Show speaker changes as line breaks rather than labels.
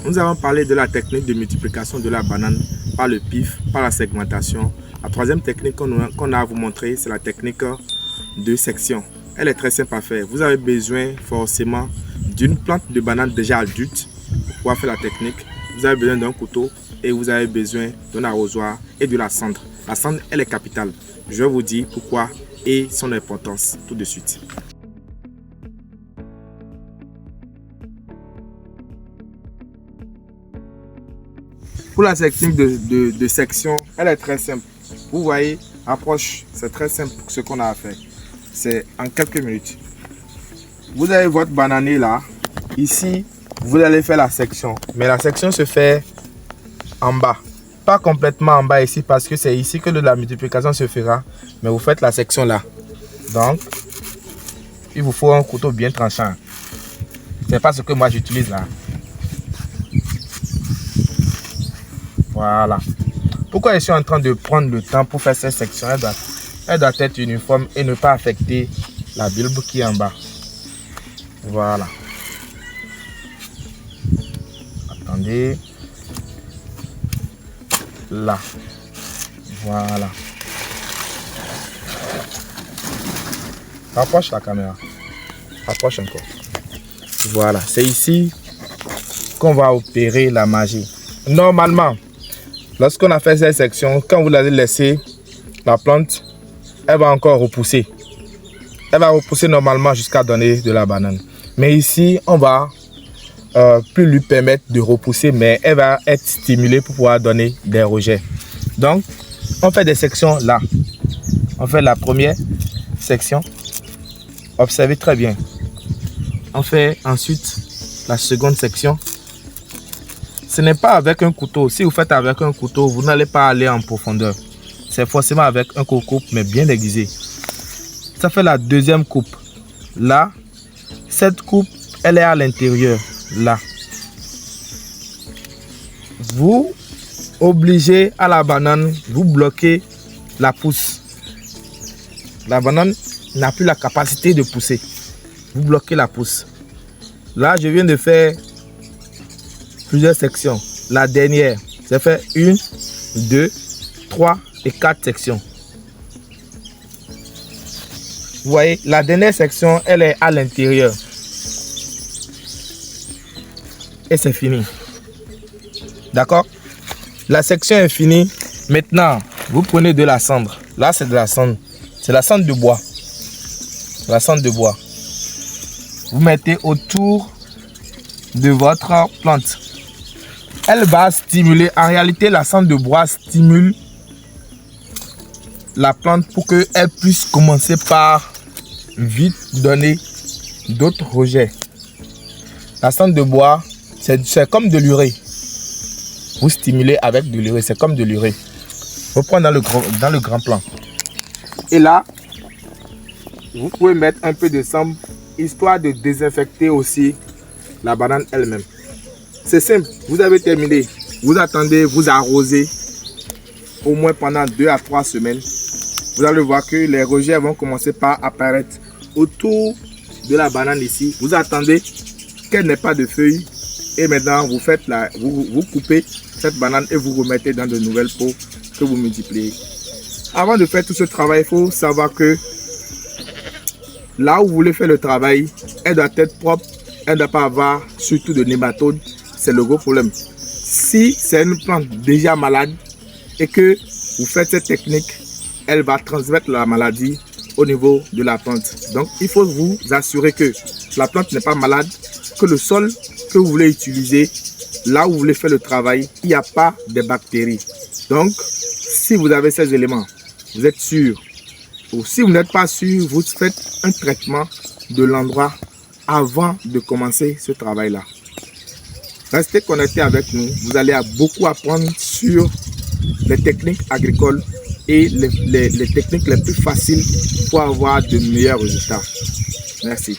Nous avons parlé de la technique de multiplication de la banane par le pif, par la segmentation. La troisième technique qu'on a à vous montrer, c'est la technique de section. Elle est très simple à faire. Vous avez besoin forcément d'une plante de banane déjà adulte pour pouvoir faire la technique. Vous avez besoin d'un couteau et vous avez besoin d'un arrosoir et de la cendre. La cendre, elle est capitale. Je vais vous dire pourquoi et son importance tout de suite. Pour la technique de section, elle est très simple. Vous voyez, approche, c'est très simple ce qu'on a à faire. C'est en quelques minutes. Vous avez votre bananier là. Ici, vous allez faire la section. Mais la section se fait en bas. Pas complètement en bas ici parce que c'est ici que la multiplication se fera. Mais vous faites la section là. Donc, il vous faut un couteau bien tranchant. C'est pas ce que moi j'utilise là. Voilà. Pourquoi je suis en train de prendre le temps pour faire cette section? Elle doit être uniforme et ne pas affecter la bulbe qui est en bas. Voilà. Attendez. Là. Voilà. Rapproche la caméra. Rapproche encore. Voilà. C'est ici qu'on va opérer la magie. Normalement, lorsqu'on a fait cette section, quand vous l'avez laissé, la plante, elle va encore repousser. Elle va repousser normalement jusqu'à donner de la banane. Mais ici, on va plus lui permettre de repousser, mais elle va être stimulée pour pouvoir donner des rejets. Donc, on fait des sections là. On fait la première section. Observez très bien. On fait ensuite la seconde section. Ce n'est pas avec un couteau. Si vous faites avec un couteau, vous n'allez pas aller en profondeur. C'est forcément avec un coupe, mais bien aiguisé. Ça fait la deuxième coupe. Là, cette coupe, elle est à l'intérieur. Là. Vous obligez à la banane, vous bloquez la pousse. La banane n'a plus la capacité de pousser. Vous bloquez la pousse. Là, je viens de faire plusieurs sections. La dernière, c'est fait 1, 2, 3 et 4 sections. Vous voyez, la dernière section, elle est à l'intérieur. Et c'est fini. D'accord? La section est finie. Maintenant, vous prenez de la cendre. Là, c'est de la cendre. C'est la cendre de bois. La cendre de bois. Vous mettez autour de votre plante. Elle va stimuler. En réalité, la cendre de bois stimule la plante pour qu'elle puisse commencer par vite donner d'autres rejets. La cendre de bois, c'est comme de l'urée. Vous stimulez avec de l'urée, c'est comme de l'urée. Vous prenez dans le grand plan. Et là, vous pouvez mettre un peu de sang, histoire de désinfecter aussi la banane elle-même. C'est simple, vous avez terminé. Vous attendez, vous arrosez au moins pendant 2 à 3 semaines. Vous allez voir que les rejets vont commencer par apparaître autour de la banane ici. Vous attendez qu'elle n'ait pas de feuilles. Et maintenant, vous coupez cette banane et vous remettez dans de nouvelles peaux que vous multipliez. Avant de faire tout ce travail, il faut savoir que là où vous voulez faire le travail, elle doit être propre. Elle ne doit pas avoir surtout de nématodes. C'est le gros problème. Si c'est une plante déjà malade et que vous faites cette technique, elle va transmettre la maladie au niveau de la plante. Donc, il faut vous assurer que la plante n'est pas malade, que le sol que vous voulez utiliser, là où vous voulez faire le travail, il n'y a pas de bactéries. Donc, si vous avez ces éléments, vous êtes sûr. Ou si vous n'êtes pas sûr, vous faites un traitement de l'endroit avant de commencer ce travail-là. Restez connectés avec nous. Vous allez beaucoup apprendre sur les techniques agricoles et les techniques les plus faciles pour avoir de meilleurs résultats. Merci.